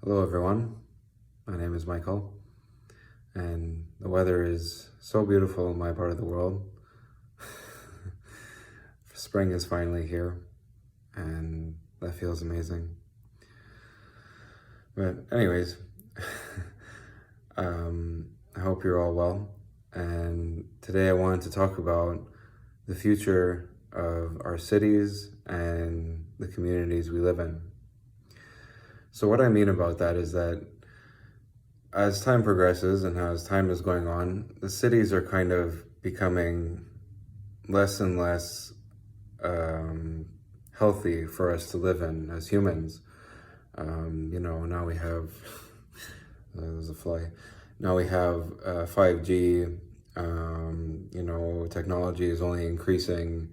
Hello, everyone. My name is Michael, and the weather is so beautiful in my part of the world. Spring is finally here, and that feels amazing. But, anyways, I hope you're all well. And today I wanted to talk about the future of our cities and the communities we live in. So, what I mean about that is that as time progresses and as time is going on, the cities are kind of becoming less and less healthy for us to live in as humans. Now we have, there's a fly. Now we have 5G, technology is only increasing,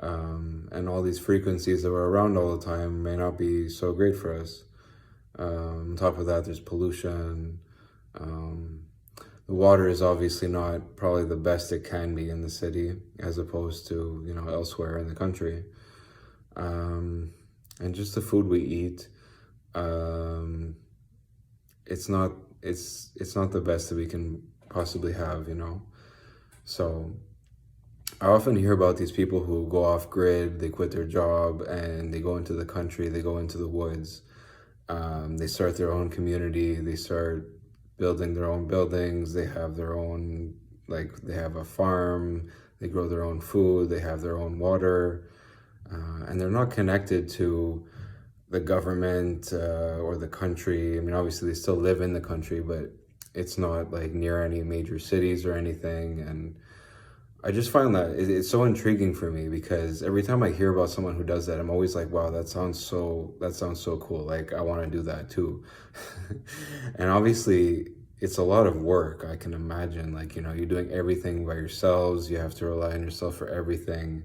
and all these frequencies that were around all the time may not be so great for us. On top of that, there's pollution. Um, the water is obviously not probably the best it can be in the city as opposed to, elsewhere in the country. And just the food we eat, um, it's not it's not the best that we can possibly have. So I often hear about these people who go off grid, they quit their job and they go into the country, they go into the woods. They start their own community, they start building their own buildings, they have their own, like, they have a farm, they grow their own food, they have their own water, and they're not connected to the government or the country. I mean, obviously, they still live in the country, but it's not like near any major cities or anything. And I just find that it's so intriguing for me because every time I hear about someone who does that, I'm always like, wow, that sounds so cool. Like, I want to do that too. And obviously, it's a lot of work. I can imagine, like, you're doing everything by yourselves. You have to rely on yourself for everything.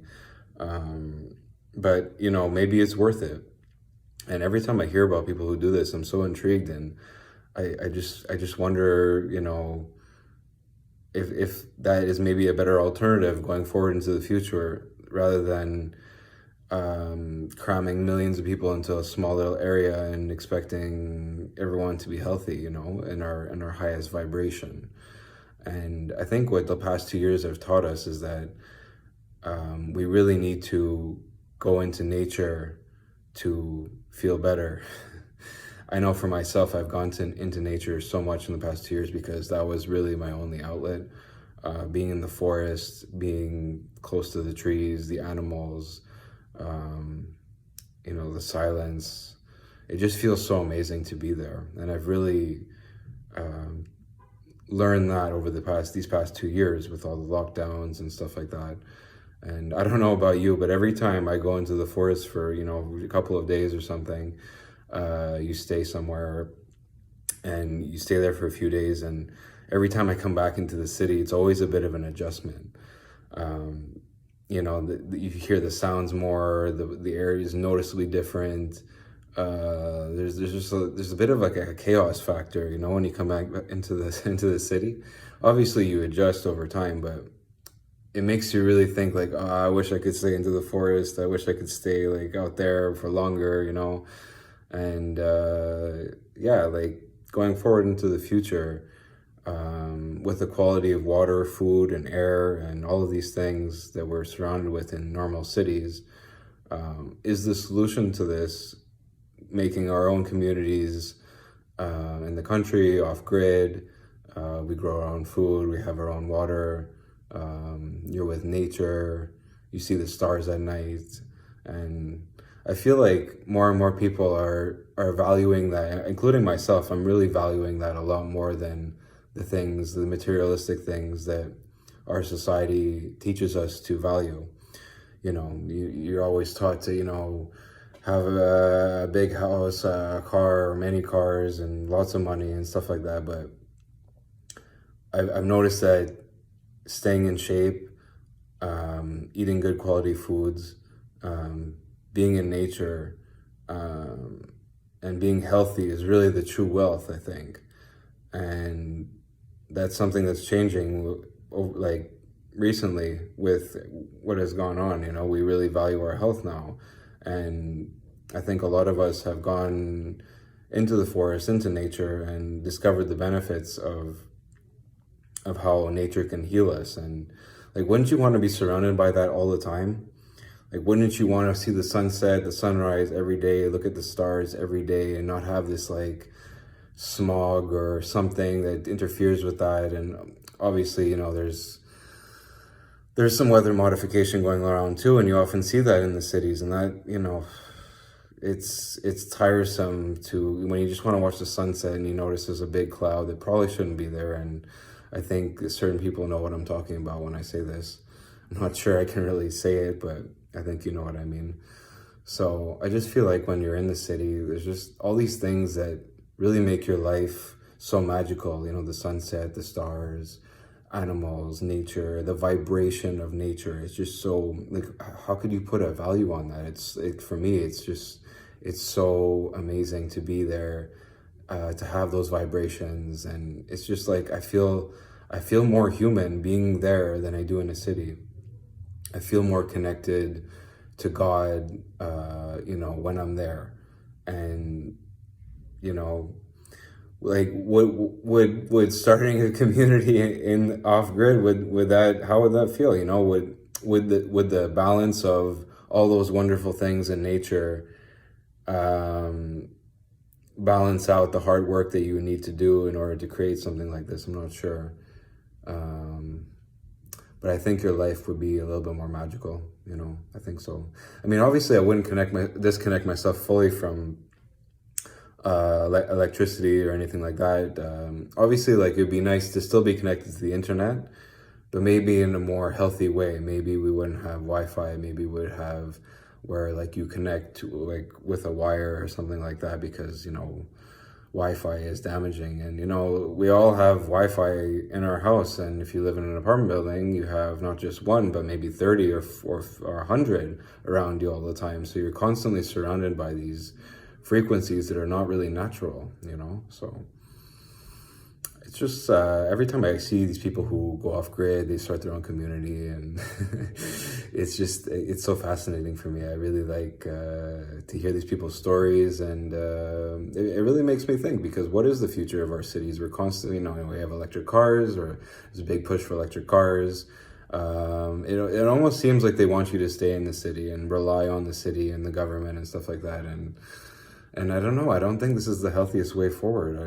But maybe it's worth it. And every time I hear about people who do this, I'm so intrigued, and I just wonder, if that is maybe a better alternative going forward into the future rather than cramming millions of people into a small little area and expecting everyone to be healthy, in our highest vibration. And I think what the past 2 years have taught us is that we really need to go into nature to feel better. I know for myself, I've gone into nature so much in the past 2 years because that was really my only outlet. Being in the forest, being close to the trees, the animals, the silence. It just feels so amazing to be there. And I've really learned that over these past 2 years with all the lockdowns and stuff like that. And I don't know about you, but every time I go into the forest for, a couple of days or something, you stay somewhere and you stay there for a few days. And every time I come back into the city, it's always a bit of an adjustment. You hear the sounds more, the air is noticeably different. There's a bit of like a chaos factor, when you come back into the city. Obviously, you adjust over time, but it makes you really think like, oh, I wish I could stay into the forest. I wish I could stay like out there for longer. And yeah, like going forward into the future, with the quality of water, food, and air, and all of these things that we're surrounded with in normal cities, is the solution to this making our own communities in the country off grid. We grow our own food, we have our own water. You're with nature, you see the stars at night, and I feel like more and more people are valuing that, including myself. I'm really valuing that a lot more than the materialistic things that our society teaches us to value. You're always taught to, have a big house, a car, or many cars, and lots of money and stuff like that. But I've noticed that staying in shape, eating good quality foods, being in nature, and being healthy is really the true wealth, I think. And that's something that's changing, like, recently with what has gone on. We really value our health now. And I think a lot of us have gone into the forest, into nature, and discovered the benefits of how nature can heal us. And like, wouldn't you want to be surrounded by that all the time? Like, wouldn't you want to see the sunset, the sunrise every day, look at the stars every day, and not have this like smog or something that interferes with that? And obviously, there's some weather modification going around too, and you often see that in the cities, and that, it's tiresome to when you just want to watch the sunset and you notice there's a big cloud that probably shouldn't be there. And I think certain people know what I'm talking about when I say this. I'm not sure I can really say it, but I think you know what I mean. So I just feel like when you're in the city, there's just all these things that really make your life so magical. The sunset, the stars, animals, nature, the vibration of nature. It's just so, like, how could you put a value on that? For me, it's so amazing to be there, to have those vibrations. And it's just like, I feel more human being there than I do in a city. I feel more connected to God, when I'm there. And, like, would starting a community in off grid, how would that feel? Would the balance of all those wonderful things in nature balance out the hard work that you need to do in order to create something like this? I'm not sure. But I think your life would be a little bit more magical, I think so. I mean, obviously I wouldn't disconnect myself fully from electricity or anything like that. Obviously, like, it'd be nice to still be connected to the internet, but maybe in a more healthy way. Maybe we wouldn't have Wi-Fi. Maybe we would have where, like, you connect to, like, with a wire or something like that, because Wi-Fi is damaging. And we all have Wi-Fi in our house, and if you live in an apartment building, you have not just one but maybe 30 or 100 around you all the time. So you're constantly surrounded by these frequencies that are not really natural. So it's just every time I see these people who go off grid, they start their own community, and it's so fascinating for me. I really like to hear these people's stories, and it really makes me think, because what is the future of our cities? We're constantly, we have electric cars, or there's a big push for electric cars. It almost seems like they want you to stay in the city and rely on the city and the government and stuff like that. And I don't know, I don't think this is the healthiest way forward.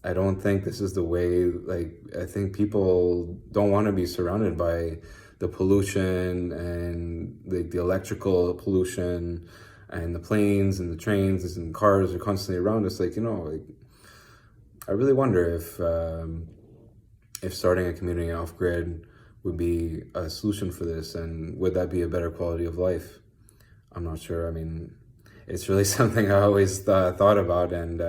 I don't think this is the way. Like, I think people don't want to be surrounded by the pollution and the electrical pollution and the planes and the trains and cars are constantly around us. Like, I really wonder if starting a community off grid would be a solution for this, and would that be a better quality of life? I'm not sure. I mean, it's really something I always thought about, and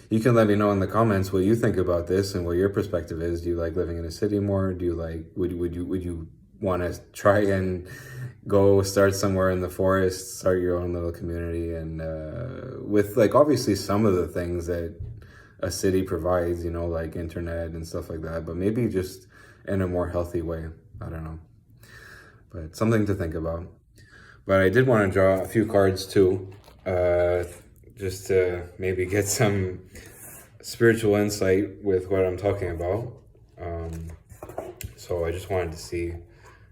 you can let me know in the comments what you think about this and what your perspective is. Do you like living in a city more? Do you like, would you want to try and go start somewhere in the forest, start your own little community, and with, like, obviously some of the things that a city provides, like internet and stuff like that, but maybe just in a more healthy way. I don't know, but something to think about. But I did want to draw a few cards too, just to maybe get some spiritual insight with what I'm talking about. So I just wanted to see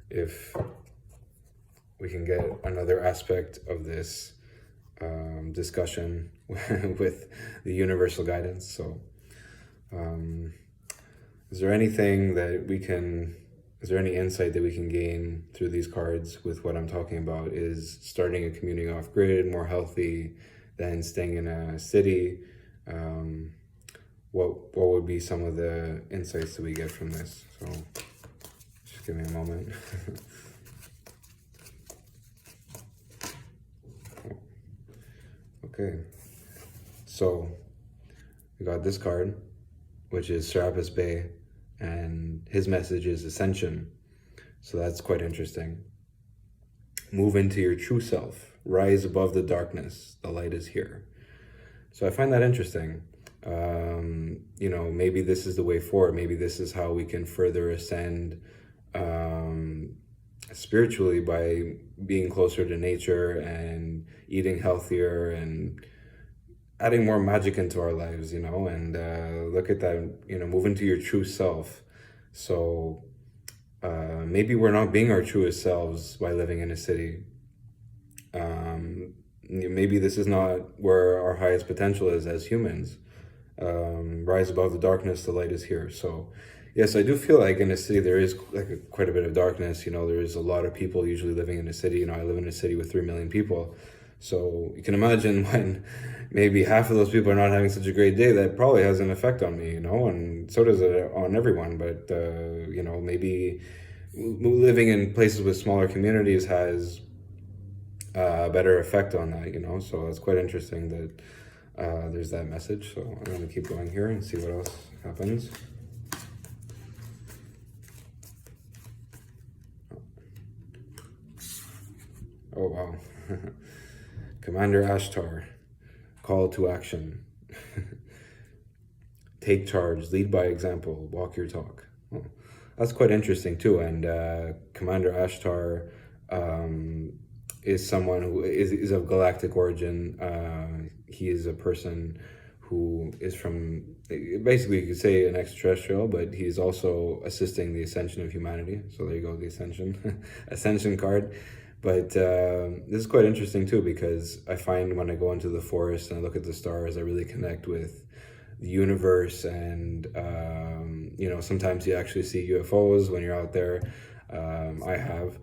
if we can get another aspect of this discussion with the universal guidance. So is there any insight that we can gain through these cards with what I'm talking about? Is starting a community off grid more healthy than staying in a city? What would be some of the insights that we get from this? So just give me a moment. Okay, so we got this card, which is Serapis Bey, and his message is ascension. So that's quite interesting. Move into your true self. Rise above the darkness. The light is here. So I find that interesting. Maybe this is the way forward. Maybe this is how we can further ascend spiritually, by being closer to nature and eating healthier. And adding more magic into our lives, and look at that, move into your true self. So maybe we're not being our truest selves by living in a city. Maybe this is not where our highest potential is as humans. Rise above the darkness, the light is here. So yes, I do feel like in a city there is like quite a bit of darkness. There is a lot of people usually living in a city. I live in a city with 3 million people. So you can imagine when maybe half of those people are not having such a great day, that probably has an effect on me, and so does it on everyone. But, maybe living in places with smaller communities has a better effect on that, So it's quite interesting that there's that message. So I'm going to keep going here and see what else happens. Oh, wow. Commander Ashtar, call to action. Take charge, lead by example, walk your talk. Well, that's quite interesting too. And Commander Ashtar is someone who is of galactic origin. He is a person who is from, basically you could say an extraterrestrial, but he's also assisting the ascension of humanity. So there you go, the ascension, ascension card. But this is quite interesting too, because I find when I go into the forest and I look at the stars, I really connect with the universe. And, sometimes you actually see UFOs when you're out there. I have.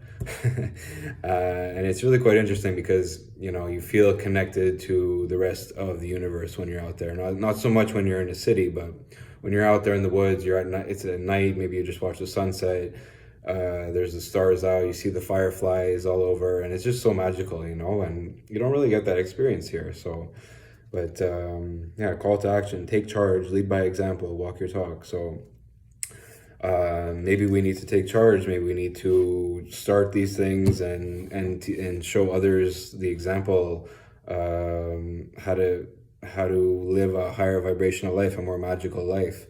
And it's really quite interesting because, you feel connected to the rest of the universe when you're out there. Not so much when you're in a city, but when you're out there in the woods, you're at night, it's at night, maybe you just watch the sunset. There's the stars out, you see the fireflies all over, and it's just so magical, and you don't really get that experience here. So, but call to action, take charge, lead by example, walk your talk. So maybe we need to take charge. Maybe we need to start these things and show others the example, how to live a higher vibrational life, a more magical life.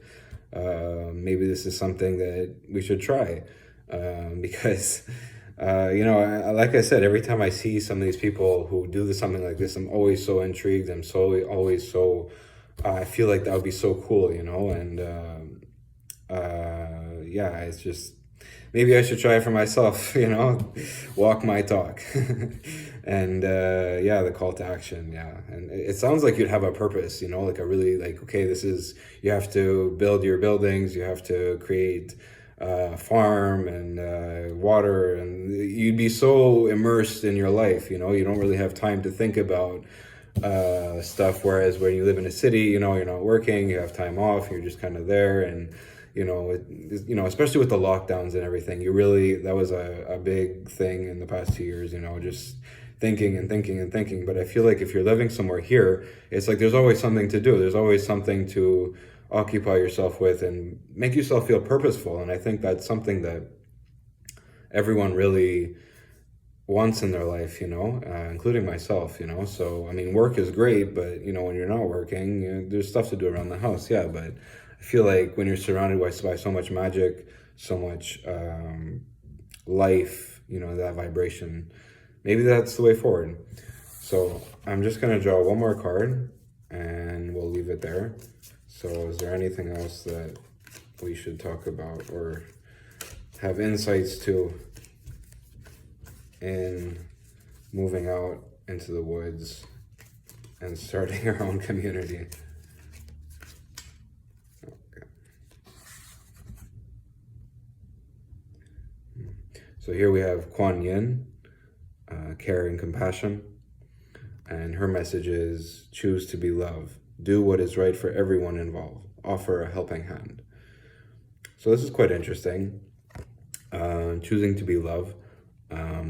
Maybe this is something that we should try. Because, like I said, every time I see some of these people who do something like this, I'm always so intrigued. I'm always so, I feel like that would be so cool, and it's just, maybe I should try it for myself, walk my talk. And the call to action, and it sounds like you'd have a purpose, like a really, like, okay, you have to build your buildings, you have to create farm and water, and you'd be so immersed in your life, you don't really have time to think about stuff, whereas when you live in a city, you're not working, you have time off, you're just kind of there. And especially with the lockdowns and everything, that was a big thing in the past 2 years, just thinking and thinking and thinking. But I feel like if you're living somewhere here, it's like there's always something to do, there's always something to occupy yourself with and make yourself feel purposeful. And I think that's something that everyone really wants in their life, including myself, So, I mean, work is great, but, when you're not working, there's stuff to do around the house. Yeah, but I feel like when you're surrounded by so much magic, so much life, that vibration, maybe that's the way forward. So I'm just going to draw one more card and we'll leave it there. So is there anything else that we should talk about or have insights to in moving out into the woods and starting our own community? Okay. So here we have Kuan Yin, care and compassion. And her message is, choose to be love. Do what is right for everyone involved. Offer a helping hand. So this is quite interesting. Choosing to be love,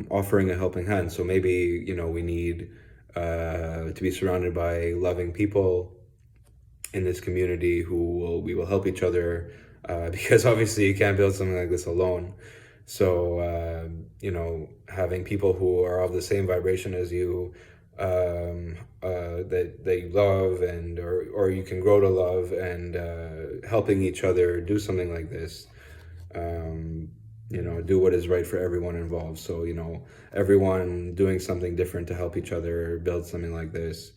offering a helping hand. So maybe, we need to be surrounded by loving people in this community we will help each other, because obviously you can't build something like this alone. So, having people who are of the same vibration as you, that you love, and or you can grow to love, and helping each other do something like this, do what is right for everyone involved. So, everyone doing something different to help each other build something like this,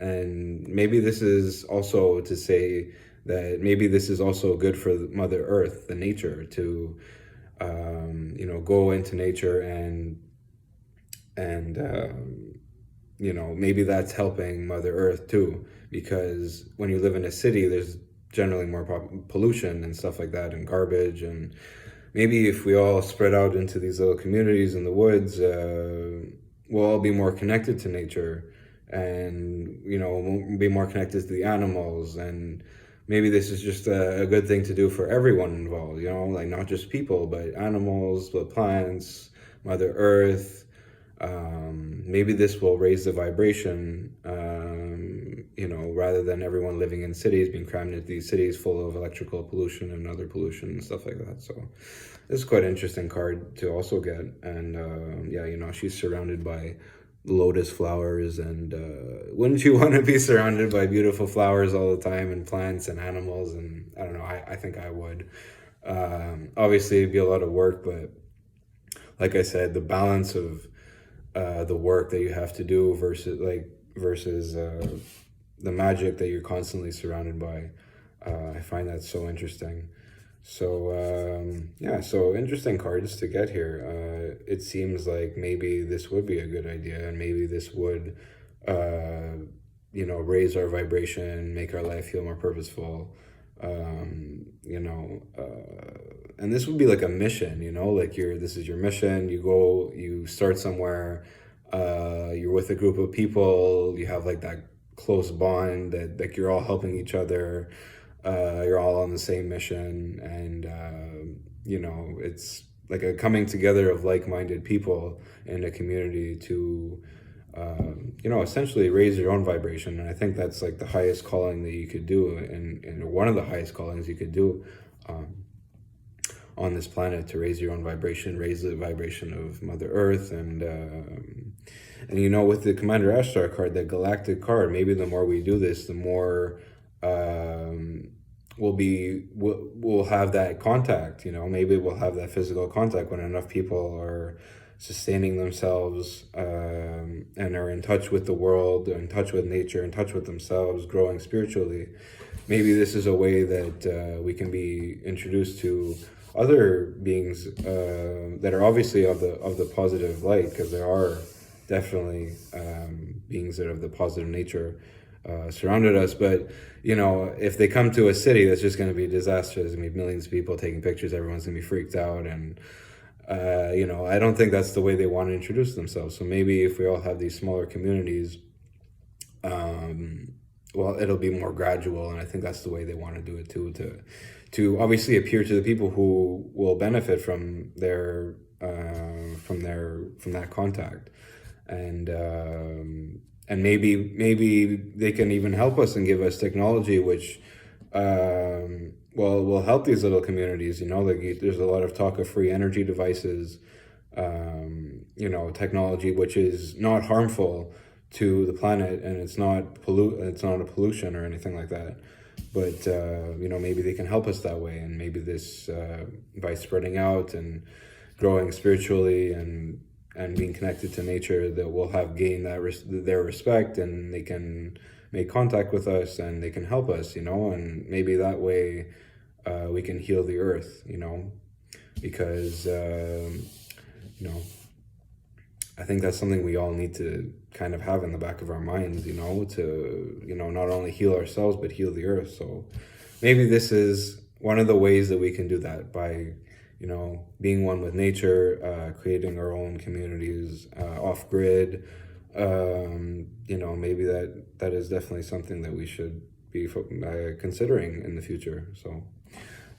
And maybe this is also to say that maybe this is also good for Mother Earth, the nature, to go into nature and maybe that's helping Mother Earth too, because when you live in a city, there's generally more pollution and stuff like that, and garbage. And maybe if we all spread out into these little communities in the woods, we'll all be more connected to nature, and we'll be more connected to the animals. And maybe this is just a good thing to do for everyone involved, like not just people, but animals, but plants, Mother Earth. Maybe this will raise the vibration, rather than everyone living in cities, being crammed into these cities full of electrical pollution and other pollution and stuff like that. So this is quite an interesting card to also get. And she's surrounded by lotus flowers, and wouldn't you want to be surrounded by beautiful flowers all the time, and plants and animals? And I don't know, I think I would. Obviously it'd be a lot of work, but like I said, the balance of the work that you have to do versus the magic that you're constantly surrounded by. I find that so interesting. So so interesting cards to get here. It seems like maybe this would be a good idea, and maybe this would raise our vibration, make our life feel more purposeful. And this would be like a mission, this is your mission. You go, you start somewhere, you're with a group of people, you have like that close bond that like you're all helping each other, you're all on the same mission. And it's like a coming together of like-minded people in a community to essentially raise your own vibration. And I think that's like the highest calling that you could do, and one of the highest callings you could do on this planet, to raise your own vibration, raise the vibration of Mother Earth. And with the Commander Ashtar card, that galactic card, maybe the more we do this, the more we'll have that contact. Maybe we'll have that physical contact when enough people are sustaining themselves and are in touch with the world, in touch with nature, in touch with themselves, growing spiritually. Maybe this is a way that we can be introduced to other beings that are obviously of the positive light, because there are definitely beings that are of the positive nature surrounded us. But if they come to a city, that's just going to be a disaster. There's going to be millions of people taking pictures, everyone's going to be freaked out, and I don't think that's the way they want to introduce themselves. So maybe if we all have these smaller communities, it'll be more gradual, and I think that's the way they want to do it too, to obviously appear to the people who will benefit from from that contact. And maybe they can even help us and give us technology which will help these little communities. Like there's a lot of talk of free energy devices, technology which is not harmful to the planet, and it's not a pollution or anything like that. But maybe they can help us that way, and maybe this by spreading out and growing spiritually and being connected to nature, that we'll have gained their respect, and they can make contact with us, and they can help us, and maybe that way we can heal the earth, because I think that's something we all need to kind of have in the back of our minds, to not only heal ourselves but heal the earth. So maybe this is one of the ways that we can do that, by being one with nature, creating our own communities off grid. Maybe that is definitely something that we should be considering in the future. So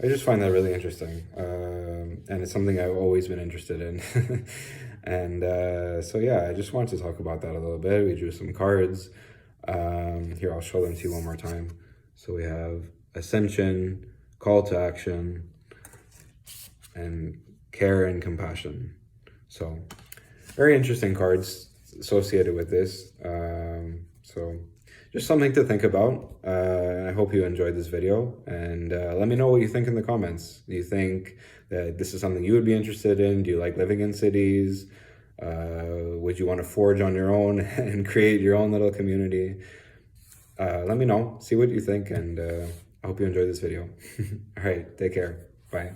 I just find that really interesting, and it's something I've always been interested in. And I just wanted to talk about that a little bit. We drew some cards. Here, I'll show them to you one more time. So we have Ascension, Call to Action, and Care and Compassion. So very interesting cards associated with this. So just something to think about. I hope you enjoyed this video, and let me know what you think in the comments. Do you think that this is something you would be interested in? Do you like living in cities? Would you want to forge on your own and create your own little community? Let me know, see what you think, and I hope you enjoyed this video. All right, take care. Bye.